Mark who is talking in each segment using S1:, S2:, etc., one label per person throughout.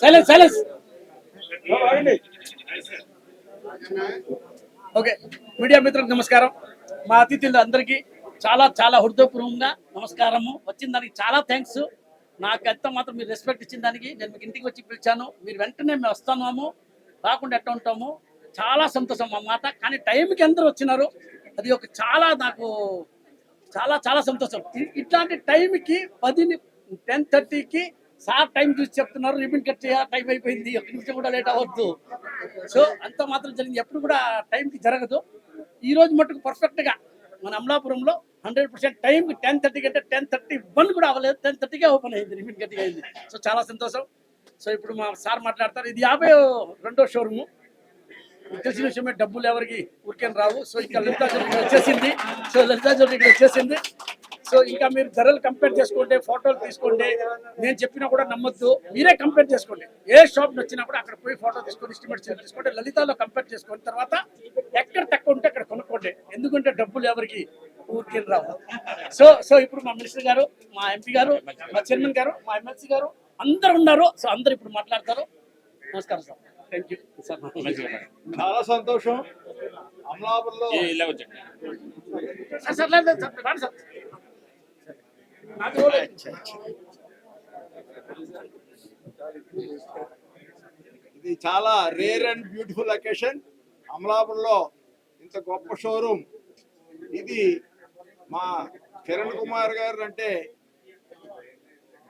S1: Silence silence. Okay, media మిత్రులకు నమస్కారం. మా అతిథులు అందరికీ చాలా చాలా హృదయపూర్వకంగా నమస్కారము. వచ్చిన దానికి చాలా థ్యాంక్స్. నాకు ఎంత మాత్రం మీరు రెస్పెక్ట్ ఇచ్చిన దానికి నేను మీకు ఇంటికి వచ్చి పిలిచాను. మీరు వెంటనే మేము వస్తున్నాము, రాకుండా ఎట్లా ఉంటాము. చాలా సంతోషం అన్నమాట. కానీ టైంకి అందరూ వచ్చినారు, అది ఒక చాలా నాకు చాలా చాలా సంతోషం. ఇట్లాంటి టైంకి 10:30కి సార్ టైం చూసి చెప్తున్నారు, రిబిన్ కట్ చేయ టైం అయిపోయింది, ఒక్క నిమిషం కూడా లేట్ అవ్వద్దు. సో అంత మాత్రం జరిగింది, ఎప్పుడు కూడా టైంకి జరగదు. ఈ రోజు మటుకు పర్ఫెక్ట్గా మన అమలాపురంలో 100% టైంకి 10:30 అంటే 10:31 కూడా అవ్వలేదు, 10:30కే ఓపెన్ అయింది, రిబిన్ కట్టింగ్ అయింది. సో చాలా సంతోషం. సో ఇప్పుడు మా సార్ మాట్లాడతారు. ఇది 52వ షోరూము. మీకు తెలిసిన విషయమే, డబ్బులు ఎవరికి ఊరికేం రావు. సో ఇంకా లలితా జ్యువెలరీ వచ్చేసింది. సో లలితా జ్యువెలరీ ఇక్కడ వచ్చేసింది. సో ఇంకా మీరు ధరలు కంపేర్ చేసుకోండి, ఫోటోలు తీసుకోండి. నేను చెప్పినా కూడా నమ్మొద్దు, మీరే కంపేర్ చేసుకోండి. ఏ షాప్ వచ్చినా కూడా అక్కడ పోయి ఫోటో తీసుకొని ఎస్టిమేట్ తీసుకోండి, లలితాలో కంపేర్ చేసుకున్న తర్వాత ఎక్కడ తక్కువ ఉంటే అక్కడ కొనుక్కోండి. ఎందుకంటే డబ్బులు ఎవరికి ఊరికేం రావు. సో సో ఇప్పుడు మా మినిస్టర్ గారు, మా ఎంపీ గారు, మా చైర్మన్ గారు, మా ఎమ్మెల్సీ గారు అందరు ఉన్నారు. సో అందరు ఇప్పుడు మాట్లాడతారు. నమస్కారం సార్. Thank you sir.
S2: చాలా సంతోషం. అమలాపురంలో
S1: సార్ సార్ లేదు సార్, రాండి సార్.
S2: ఇది చాలా రేర్ అండ్ బ్యూటిఫుల్ అకేషన్. అమలాపురంలో ఇంత గొప్ప షోరూమ్ ఇది. మా కిరణ్ కుమార్ గారు అంటే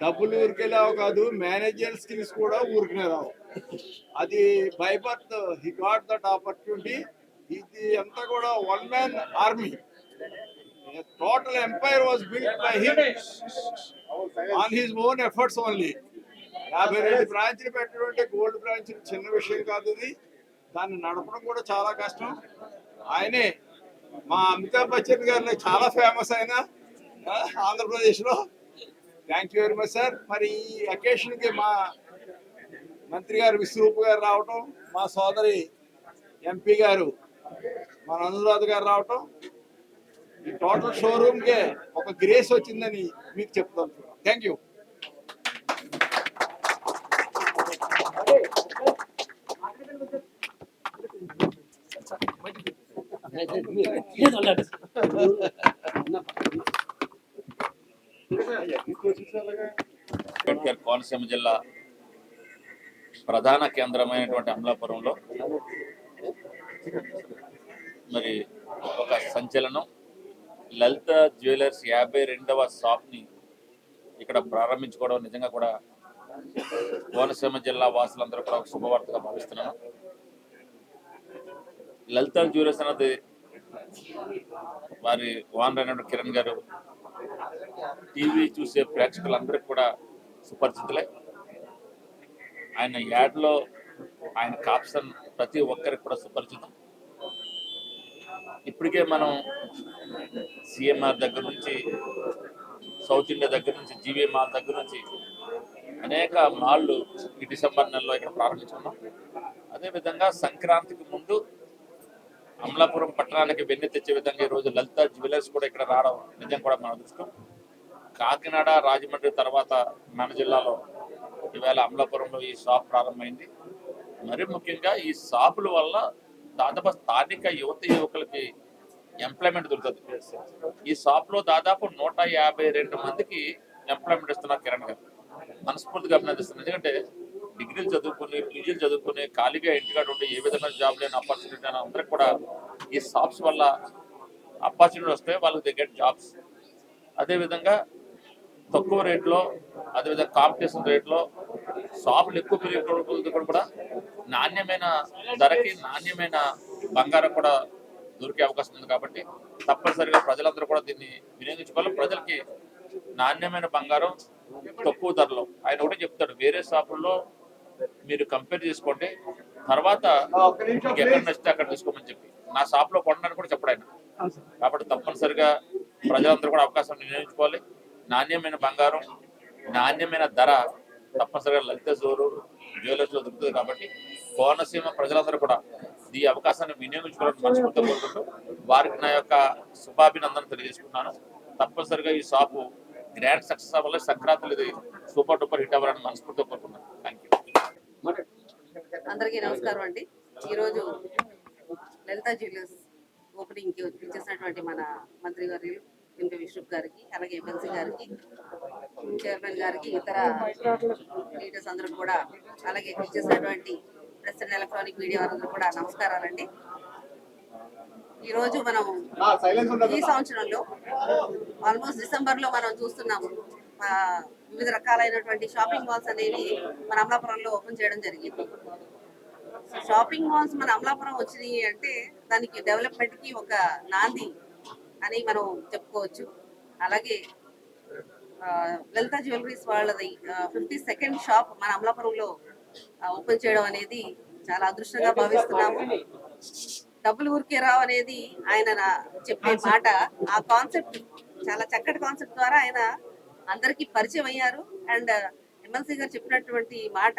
S2: డబ్బులు ఊరికే రావు కాదు, మేనేజర్ స్కిల్స్ కూడా ఊరికే రావు. అది by birth he got that opportunity. ఇది అంతా కూడా one man army. Total empire was built by him on his own efforts only. 52 బ్రాంచ్లు పెట్టడం గోల్డ్ బ్రాంచ్ చిన్న విషయం కాదు. ఇది దాన్ని నడపడం కూడా చాలా కష్టం. ఆయనే మా అమితాబ్ బచ్చన్ గారు చాలా ఫేమస్ అయిన ఆంధ్రప్రదేశ్ లో. Thank you very much sir. మరి ఈ అకేషన్ కి మా మంత్రి గారు విశ్వరూప్ గారు రావటం, మా సోదరి ఎంపీ గారు మన అనురాధ గారు రావటం, ఈ టోటల్ షోరూమ్ కే ఒక గ్రేస్ వచ్చిందని మీకు చెప్తాను. Thank you.
S3: కోనసీమ జిల్లా ప్రధాన కేంద్రమైనటువంటి అమలాపురంలో మరి ఒక సంచలనం, లలిత జ్యువెలర్స్ 52వ షాప్ని ఇక్కడ ప్రారంభించుకోవడం నిజంగా కూడా కోనసీమ జిల్లా వాసులందరూ కూడా ఒక శుభవార్తగా భావిస్తున్నాను. లలిత జ్యువెలర్స్ అన్నది వారి ఓనర్ అయినటువంటి కిరణ్ గారు టీవీ చూసే ప్రేక్షకులందరికీ కూడా సుపరిచితులే. ఆయన యాడ్లో ఆయన కాప్షన్ ప్రతి ఒక్కరికి కూడా సుపరిచితం. ఇప్పటికే మనం సిఎంఆర్ దగ్గర నుంచి, సౌత్ ఇండియా దగ్గర నుంచి, జీవీ మాల్ దగ్గర నుంచి అనేక మాళ్ళు ఈ డిసెంబర్ నెలలో ఇక్కడ ప్రారంభించుకున్నాం. అదేవిధంగా సంక్రాంతికి ముందు అమలాపురం పట్టణానికి వెన్నె తెచ్చే విధంగా ఈరోజు లలిత జ్యువెలర్స్ కూడా ఇక్కడ రావడం నిజం కూడా మన అదృష్టం. కాకినాడ, రాజమండ్రి తర్వాత మన జిల్లాలో ఈవేళ అమలాపురంలో ఈ షాప్ ప్రారంభమైంది. మరి ముఖ్యంగా ఈ షాపుల వల్ల దాదాపు స్థానిక యువకులకి ఎంప్లాయ్మెంట్ దొరుకుతుంది. ఈ షాప్లో దాదాపు 152 మందికి ఎంప్లాయ్మెంట్ ఇస్తున్నారు కిరణ్ గారు. మనస్ఫూర్తిగా అభినందిస్తున్నారు. ఎందుకంటే డిగ్రీలు చదువుకుని, పీజీలు చదువుకుని ఖాళీగా ఇంటికాడ ఉండి ఏ విధమైన జాబ్ లేని ఆపర్చునిటీ అని అందరికి కూడా ఈ షాప్స్ వల్ల ఆపర్చునిటీ వస్తే వాళ్ళకి దే గెట్ జాబ్స్. అదేవిధంగా తక్కువ రేట్లో, అదేవిధంగా కాంపిటీషన్ రేట్లో షాపులు ఎక్కువ పెరిగే కూడా నాణ్యమైన ధరకి నాణ్యమైన బంగారం కూడా దొరికే అవకాశం ఉంది. కాబట్టి తప్పనిసరిగా ప్రజలందరూ కూడా దీన్ని వినియోగించుకోవాలి. ప్రజలకి నాణ్యమైన బంగారం తక్కువ ధరలో. ఆయన ఒకటే చెప్తాడు, వేరే షాపుల్లో మీరు కంపేర్ చేసుకోండి, తర్వాత మీకు ఎక్కడ నచ్చితే అక్కడ తీసుకోమని చెప్పి నా షాప్లో కొనడానికి కూడా చెప్పడు ఆయన. కాబట్టి తప్పనిసరిగా ప్రజలందరూ కూడా అవకాశం వినియోగించుకోవాలి. నాణ్యమైన బంగారం, నాణ్యమైన ధర తప్పనిసరిగా లలిత జ్యువెలర్స్ లో దొరుకుతుంది. కాబట్టి కోనసీమ ప్రజలందరూ కూడా ఈ అవకాశాన్ని వినియోగించుకోవాలని మనస్ఫూర్తిగా కోరుకుంటూ వారికి నా యొక్క శుభాభినందన తెలియజేసుకున్నాను. తప్పనిసరిగా ఈ షాపు గ్రాండ్ సక్సెస్ అవ్వాలి, సంక్రాంతులు ఇది సూపర్ డూపర్ హిట్ అవ్వాలని మనస్ఫూర్తిగా కోరుకున్నాను. Thank you.
S4: అందరికీ నమస్కారం అండి. ఈరోజు లలిత జ్యువెలర్స్ ఓపెనింగ్ కి వచ్చేసినటువంటి మన మంత్రి వర్యులు ఎంపీ విష్ణుప్ గారికి, అలాగే ఎమ్మెల్సీ గారికి, చైర్మన్ గారికి, ఇతర లీడర్స్ అందరూ కూడా, అలాగే వచ్చేసినటువంటి ప్రెస్ అండ్ ఎలక్ట్రానిక్ మీడియా వారందరూ కూడా నమస్కారాలండి. ఈరోజు మనం ఈ సంవత్సరంలో ఆల్మోస్ట్ డిసెంబర్ లో మనం చూస్తున్నాము వివిధ రకాలైనటువంటి షాపింగ్ మాల్స్ అనేవి మన అమలాపురంలో ఓపెన్ చేయడం జరిగింది. షాపింగ్ మాల్స్ మన అమలాపురం వచ్చినాయి అంటే దానికి డెవలప్మెంట్ కి ఒక నాంది అని మనం చెప్పుకోవచ్చు. అలాగే లలిత జ్యువెలరీస్ వాళ్ళది 52nd షాప్ మన అమలాపురంలో ఓపెన్ చేయడం అనేది చాలా అదృష్టంగా భావిస్తున్నాము. డబ్బులు ఊరికే రావు అనేది ఆయన చెప్పే మాట. ఆ కాన్సెప్ట్ చాలా చక్కటి కాన్సెప్ట్ ద్వారా ఆయన అందరికీ పరిచయం అయ్యారు. అండ్ ఎమ్మెల్సీ గారు చెప్పినటువంటి మాట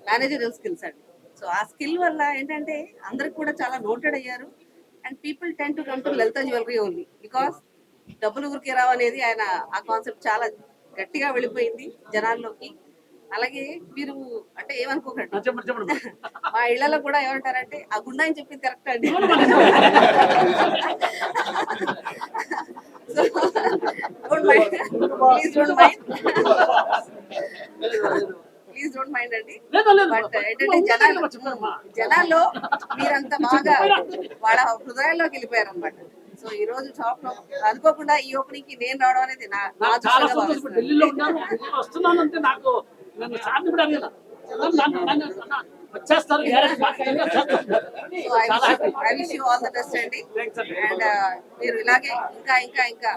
S4: మేనేజరియల్ స్కిల్స్ అండి. సో ఆ స్కిల్ వల్ల ఏంటంటే అందరికి కూడా చాలా నోటెడ్ అయ్యారు. And people ten to come to Lalitha jewellery only because డబ్బులు ఊరికే రావు అనేది ఆయన ఆ కాన్సెప్ట్ చాలా గట్టిగా వెళ్ళిపోయింది జనాల్లోకి. అలాగే మీరు అంటే ఏమనుకోకండి,
S1: చెప్పండి.
S4: మా ఇళ్లలో కూడా ఏమంటారంటే ఆ గుండా అని చెప్పింది కరెక్ట్ అండి. ప్లీజ్ డోంట్ మైండ్ అండి. బట్ ఏంటంటే జనాల్లో మీరంతా బాగా వాళ్ళ హృదయాల్లోకి వెళ్ళిపోయారు అనమాట. సో ఈ రోజు షాప్ లో అనుకోకుండా ఈ ఓపెనింగ్ కి నేను రావడం అనేది నా
S1: చాలా
S4: అదృష్టంగా
S1: సంతోషం.
S4: భావిస్తున్నాను.
S1: ఢిల్లీలో ఉన్నాను, వస్తున్నానంటే నాకు నన్ను సార్ని కూడా అడిగిన వచ్చేస్తారు.
S4: So I wish you all the best అండి. అండ్ మీరు ఇలాగే ఇంకా ఇంకా ఇంకా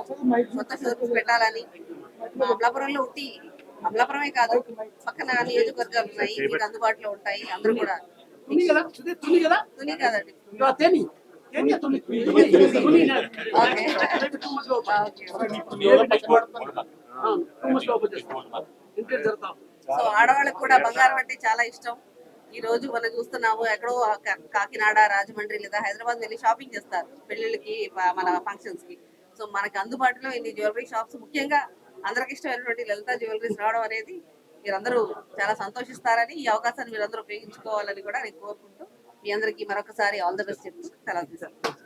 S4: కొత్త షోరూమ్స్ పెట్టాలని, మా అమలాపురంలో ఉండి అమలాపురమే కాదు పక్కన నియోజకవర్గాలు ఉన్నాయి, మీకు అందుబాటులో ఉంటాయి. అందరూ కూడా
S1: తుని కదా, తుని కదా,
S4: తుని కాదండి.
S1: తేని తేని తుని
S4: ఓకే సో ఆడవాళ్ళకి కూడా బంగారం అంటే చాలా ఇష్టం. ఈ రోజు మనం చూస్తున్నాము ఎక్కడో కాకినాడ, రాజమండ్రి లేదా హైదరాబాద్ వెళ్ళి షాపింగ్ చేస్తారు పెళ్లిళ్ళకి, మన ఫంక్షన్స్ కి. సో మనకి అందుబాటులో ఇన్ని జ్యువెలరీ షాప్స్, ముఖ్యంగా అందరికి ఇష్టమైనటువంటి లలిత జ్యువెలరీస్ రావడం అనేది మీరందరూ చాలా సంతోషిస్తారని, ఈ అవకాశాన్ని మీరందరూ ఉపయోగించుకోవాలని కూడా నేను కోరుకుంటూ మీ అందరికీ మరొకసారి ఆల్ ద బెస్ట్ చెప్తూ సెలవు తీసుకుంటాను.